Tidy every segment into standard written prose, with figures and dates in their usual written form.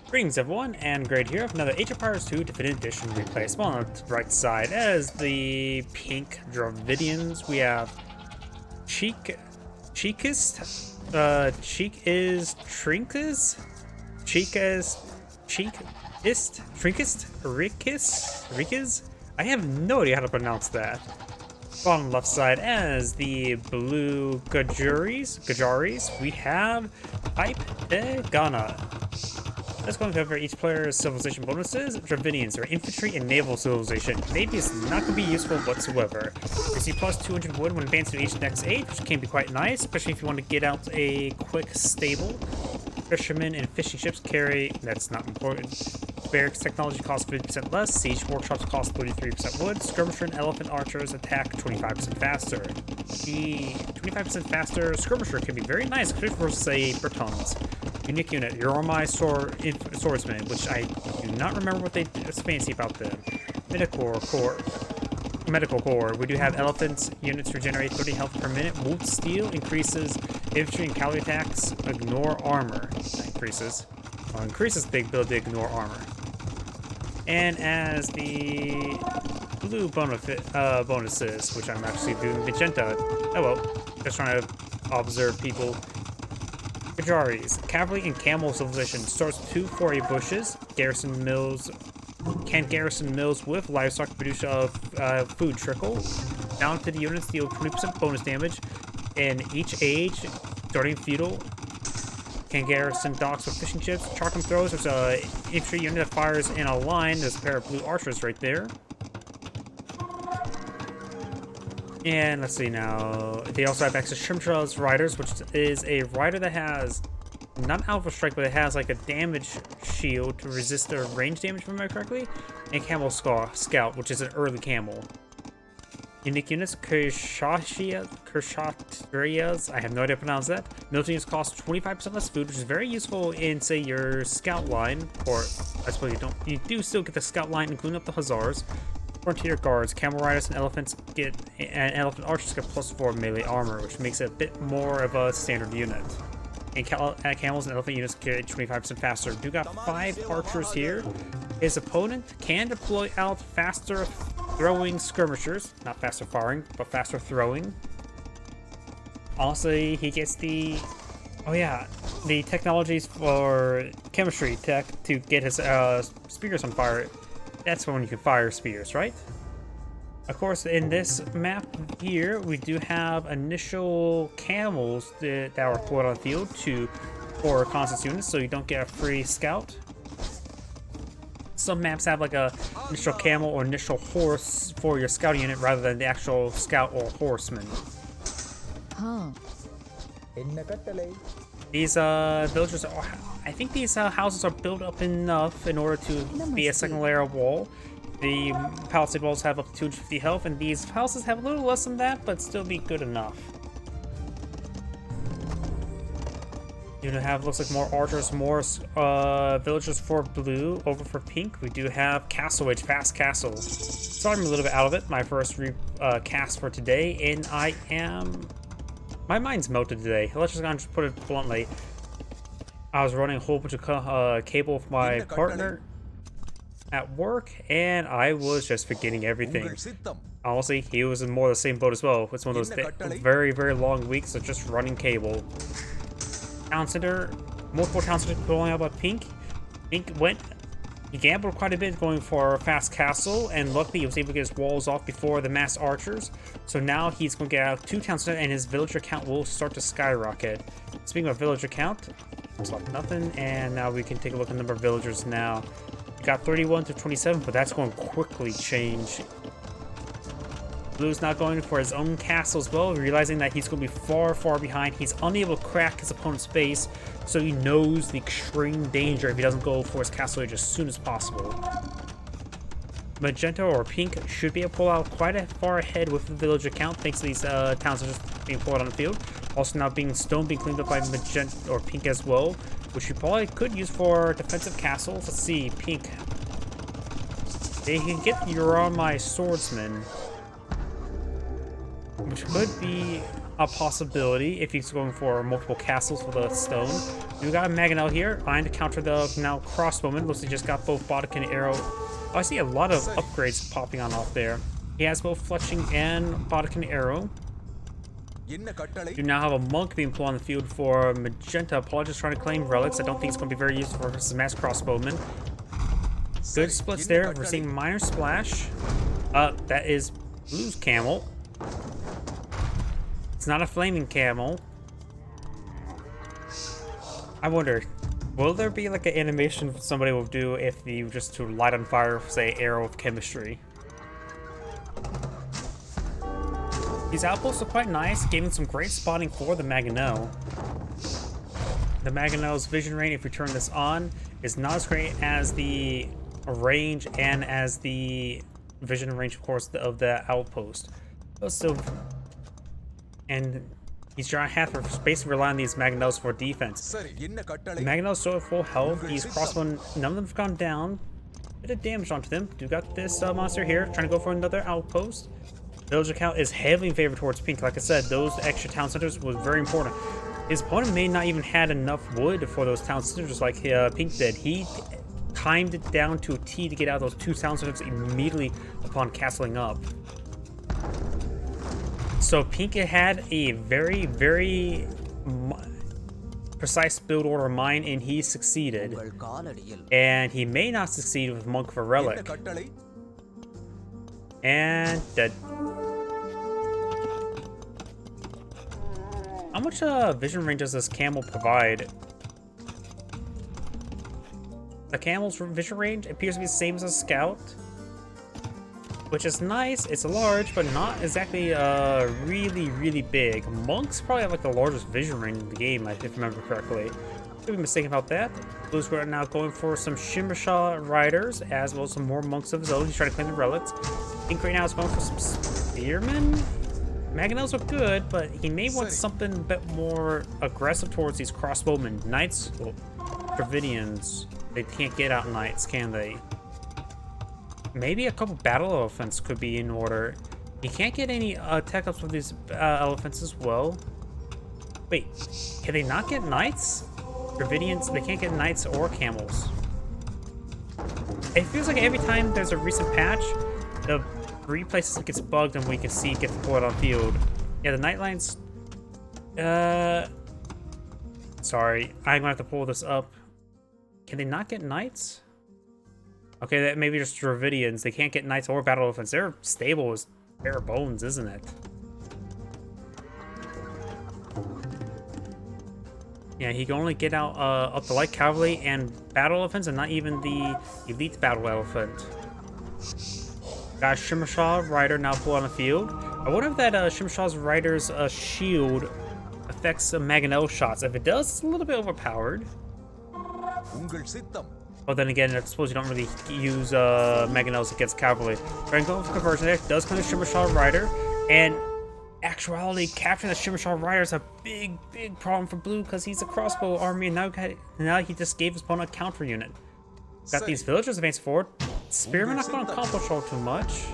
Greetings everyone, and Great here with another Age of Empires 2 Definitive Edition replay. Spawn on the right side as the pink Dravidians. We have Chikist, Rikis. I have no idea how to pronounce that. Spawn on the left side as the blue Gurjaras. We have PipeTeGana. Let's go and cover each player's civilization bonuses. Dravidians are infantry and naval civilization. Navy is not going to be useful whatsoever. You see plus 200 wood when advancing to each next age, which can be quite nice, especially if you want to get out a quick stable. Fishermen and fishing ships carry, that's not important. Barracks technology costs 50% less. Siege workshops cost 33% wood. Skirmisher and elephant archers attack 25% faster. The 25% faster skirmisher can be very nice, especially for, say, Britons. Unique unit, you're my swordsman, which I do not remember what they fancy about them. Medical core. We do have elephants units regenerate 30 health per minute. Wood steel increases infantry and cavalry attacks. Ignore armor. That increases the ability to ignore armor. And as the blue bonuses, which I'm actually doing magenta. Oh well, just trying to observe people. Gurjaras, cavalry and camel civilization starts 2 4A bushes. Garrison mills with livestock produce food trickle. Down to the units deal 20% bonus damage. In each age, starting feudal, can garrison docks with fishing ships. Charcum throws. There's a infantry unit that fires in a line. There's a pair of blue archers right there. And let's see now. They also have extra Chikistrikis riders, which is a rider that has not Alpha Strike, but it has like a damage shield to resist their range damage, if I remember correctly. And Camel Scout, which is an early camel. Unique units, Kurshashrias, I have no idea how to pronounce that. Military units cost 25% less food, which is very useful in, say, your scout line. Or, I suppose you do still get the scout line, including up the Hussars. Frontier guards, camel riders, and elephant archers get +4 melee armor, which makes it a bit more of a standard unit. And camels and elephant units get 25% faster. We do got 5 archers here. His opponent can deploy out faster throwing skirmishers, not faster firing, but faster throwing. Also, he gets the technologies for chemistry tech to get his spears on fire. That's when you can fire spears, right? Of course, in this map here, we do have initial camels that are put on the field for constant units, so you don't get a free scout. Some maps have like a initial camel or initial horse for your scout unit rather than the actual scout or horseman. These villagers are, I think these houses are built up enough in order to be a second layer of wall. The palisade walls have up to 250 health, and these houses have a little less than that, but still be good enough. You have, looks like more archers, more villagers for blue. Over for pink, we do have Castle Age, Fast Castle. Sorry, I'm a little bit out of it. My first cast for today, and my mind's melted today. Let's just put it bluntly. I was running a whole bunch of cable with my partner at work, and I was just forgetting everything. Honestly, he was in more of the same boat as well. It's one of those very, very long weeks of just running cable. Town center, multiple town centers going out about pink. He gambled quite a bit going for a fast castle, and luckily he was able to get his walls off before the mass archers. So now he's going to get out 2 town centers, and his villager count will start to skyrocket. Speaking of villager count, it's like nothing, and now we can take a look at the number of villagers now. We got 31 to 27, but that's going to quickly change. Blue's not going for his own castle as well, realizing that he's going to be far, far behind. He's unable to crack his opponent's base, so he knows the extreme danger if he doesn't go for his castle age as soon as possible. Magenta or pink should be able to pull out quite far ahead with the villager count, thanks to these towns just being pulled on the field. Also now being cleaned up by magenta or pink as well, which you probably could use for defensive castles. Let's see, pink. They can get You're my swordsman, which could be a possibility if he's going for multiple castles for the stone. We got a Mangonel here, trying to counter the now crossbowman. Looks like he just got both Bodkin and arrow. Oh, I see a lot of upgrades popping on off there. He has both fletching and Bodkin arrow. You now have a monk being put on the field for magenta. Paul just trying to claim relics. I don't think it's going to be very useful for his mass crossbowman. Good splits there. We're seeing minor splash. That is blue's camel. It's not a flaming camel. I wonder, will there be like an animation somebody will do if you just to light on fire, say, arrow of chemistry? These outposts are quite nice, giving some great spotting for the Mangonel. The Mangonel's vision range, if we turn this on, is not as great as the range and as the vision range, of course, of the outpost. But still, and he's trying to have to basically rely on these Mangonels for defense. The Mangonels still at full health. These crossbow, none of them have gone down. Bit of damage onto them. Do got this monster here trying to go for another outpost. Villager count is heavily in favor towards Pink. Like I said, those extra town centers was very important. His opponent may not even had enough wood for those town centers like Pink did. He timed it down to a T to get out of those 2 town centers immediately upon castling up. So Pink had a very, very precise build order of mine, and he succeeded. And he may not succeed with Monk for Relic. And dead. How much vision range does this camel provide? The camel's vision range appears to be the same as a scout, which is nice. It's large, but not exactly really, really big. Monks probably have like the largest vision range in the game, if I remember correctly. Could be mistaken about that. Blue's right now going for some Shimmershaw riders, as well as some more monks of his own. He's trying to claim the relics. Pink right now is going for some spearmen. Mangonels are good, but he may want something a bit more aggressive towards these crossbowmen. Knights, well, Dravidians, they can't get out knights, can they? Maybe a couple battle elephants could be in order. He can't get any tech ups with these elephants as well. Wait, can they not get knights? Dravidians, they can't get knights or camels. It feels like every time there's a recent patch, the 3 places it gets bugged and we can see it get deployed on field. Yeah, the knight lines. Sorry, I'm gonna have to pull this up. Can they not get knights? Okay, that maybe just Dravidians. They can't get knights or battle elephants. They're stable as bare bones, isn't it? Yeah, he can only get out up the light cavalry and battle elephants, and not even the elite battle elephant. Got Shimmershaw rider now pulled on the field. I wonder if that Shimmershaw's rider's shield affects Mangonel shots. If it does, it's a little bit overpowered. But then again, I suppose you don't really use Mangonels against cavalry. Trying to go for conversion there. Does come to Shimmershaw rider, and actuality, capturing the Shimmershaw rider is a big, big problem for Blue because he's a crossbow army, and now he just gave his opponent a counter unit. Got these villagers advancing forward. Spearmen not going to accomplish all too much.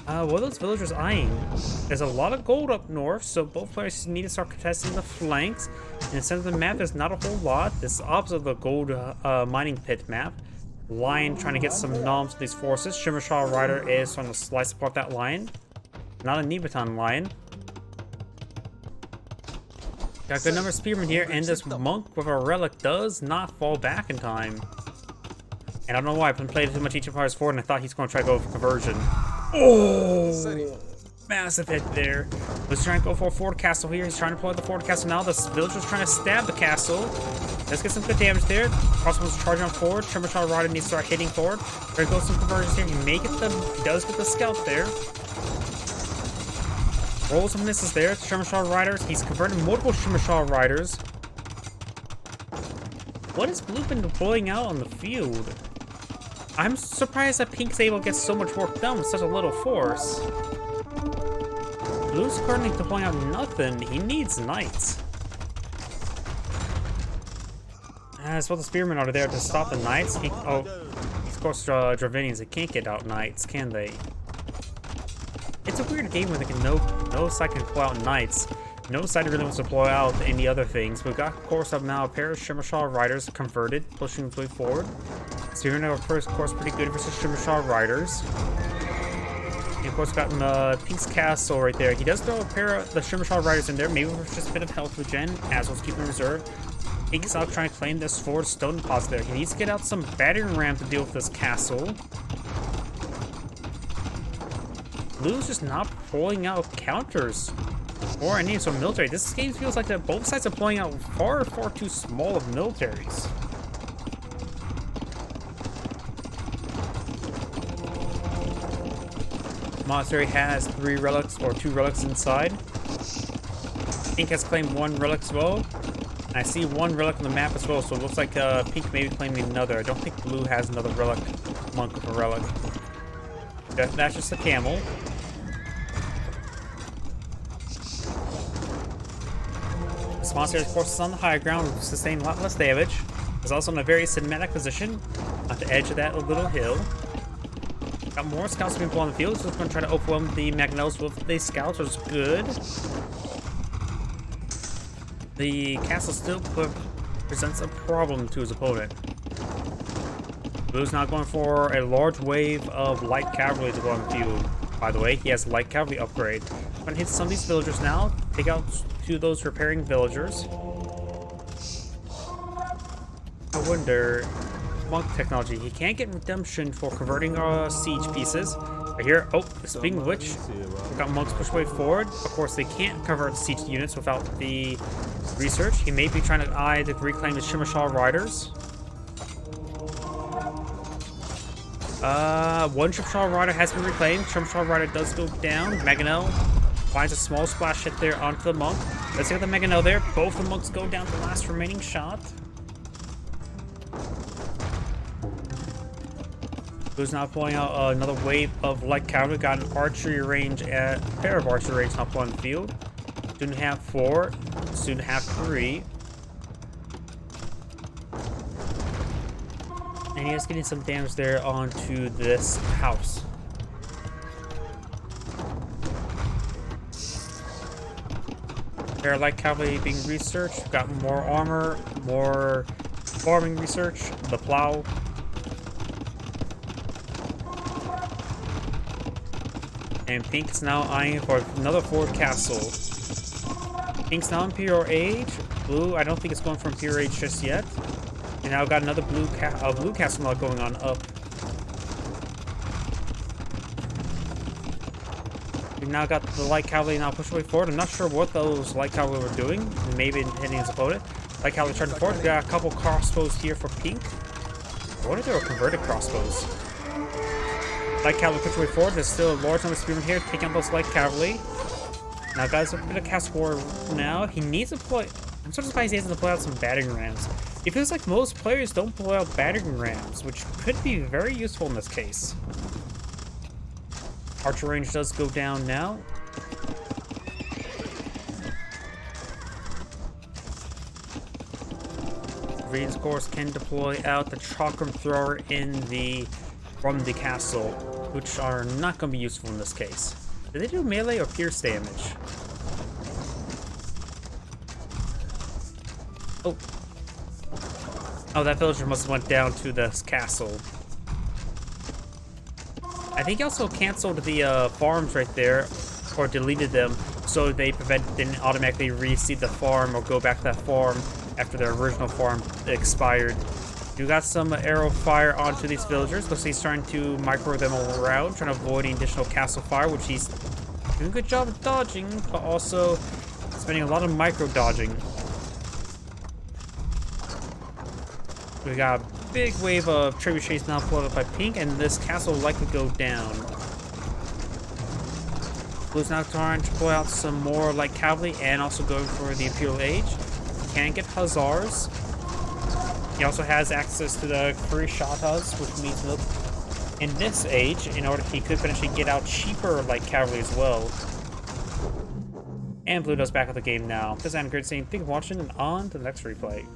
What are those villagers eyeing? There's a lot of gold up north, so both players need to start contesting the flanks. In the center of the map, there's not a whole lot. This is opposite of the gold mining pit map. Lion trying to get some noms with these forces. Shimmershaw rider is trying to slice apart that lion. Not a Nebaton lion. Got a good number of spearmen here, and this monk with a relic does not fall back in time. And I don't know why, I've been playing too much Each Empire's Forward, and I thought he's going to try to go for conversion. Oh! Massive hit there. He's trying to go for a forward castle here. He's trying to pull out the forward castle now. The villager's trying to stab the castle. Let's get some good damage there. Crossbow's charging on forward. Shimmershaw rider needs to start hitting forward. There goes some conversions here. He does get the scout there. Rolls and misses there. Shimmershaw riders. He's converting multiple Shimmershaw riders. What has Blue been deploying out on the field? I'm surprised that Pink's able to get so much work done with such a little force. Blue's currently deploying out nothing. He needs knights. As well, the spearmen are there to stop the knights. Of course, Dravidians, they can't get out knights, can they? It's a weird game where they can no No side can pull out knights. No side really wants to pull out any other things. We've got, of course, up now a pair of Shimmershaw Riders converted, pushing its way forward. Spearmen are, of course, pretty good versus Shimmershaw Riders. And of course, got Pink's Castle right there. He does throw a pair of the Shimmershaw Riders in there, maybe with just a bit of health regen, as well as keeping reserve. Pink's out trying to claim this forward stone deposit there. He needs to get out some battering ram to deal with this castle. Blue's just not pulling out counters or any sort of military. This game feels like that both sides are pulling out far too small of militaries. Monastery has 3 relics or 2 relics inside. Pink has claimed 1 relic as well. And I see 1 relic on the map as well, so it looks like Pink may be claiming another. I don't think Blue has another relic, monk with a relic. That's just a camel. This monster, of course, is on the high ground, sustained a lot less damage. It's also in a very cinematic position at the edge of that little hill. Got more scouts being put on the field, so it's going to try to overwhelm the Magnelos with the scouts, which is good. The castle still presents a problem to his opponent. Blue's now going for a large wave of light cavalry to go on the field. By the way, he has light cavalry upgrade. I'm going to hit some of these villagers now, take out 2 of those repairing villagers. I wonder, monk technology, he can't get redemption for converting siege pieces. Right here, oh, speaking of which, we've got monks push way forward. Of course, they can't convert siege units without the research. He may be trying to eye to reclaim the Shimmershaw Riders. One Shimmershaw Rider has been reclaimed. Shimmershaw Rider does go down. Mangonel finds a small splash hit there onto the monk. Let's get the Mangonel there. Both the monks go down to the last remaining shot. Blue's now pulling out another wave of light cavalry. Got an archery range, a pair of archery range now on the field. Soon to have 4, soon to have 3. And he is getting some damage there onto this house. Pair of light cavalry being researched. Got more armor, more farming research, the plow. And Pink is now eyeing for another forward castle. Pink's now Imperial Age. Blue, I don't think it's going for Imperial Age just yet. And now got another blue castle now going on up. We've now got the light cavalry now push way forward. I'm not sure what those light cavalry were doing. Maybe hitting his opponent. Light cavalry charging forward. We got a couple crossbows here for Pink. I wonder if they were converted crossbows. Light cavalry push way forward. There's still a large number of spearmen here taking out those light cavalry. Now, guys, a bit of castle war now. He needs to play. I'm sort of surprised he hasn't played out some battering rams. It feels like most players don't pull out battering rams, which could be very useful in this case. Archer range does go down now. Dravidians, of course, can deploy out the chakram thrower from the castle, which are not going to be useful in this case. Do they do melee or pierce damage? Oh, that villager must have went down to this castle. I think he also canceled the farms right there, or deleted them, so they didn't automatically reseed the farm or go back to that farm after their original farm expired. You got some arrow fire onto these villagers. Looks like he's trying to micro them all around, trying to avoid any additional castle fire, which he's doing a good job of dodging, but also spending a lot of micro dodging. We got a big wave of trebuchets now floated by Pink, and this castle will likely go down. Blue's now trying to pull out some more light cavalry and also going for the Imperial Age. Can get Hussars. He also has access to the Kurishatas, which means that in this age, he could potentially get out cheaper light cavalry as well. And Blue does back up the game now. This is Adam Grid saying, thank you for watching, and on to the next replay.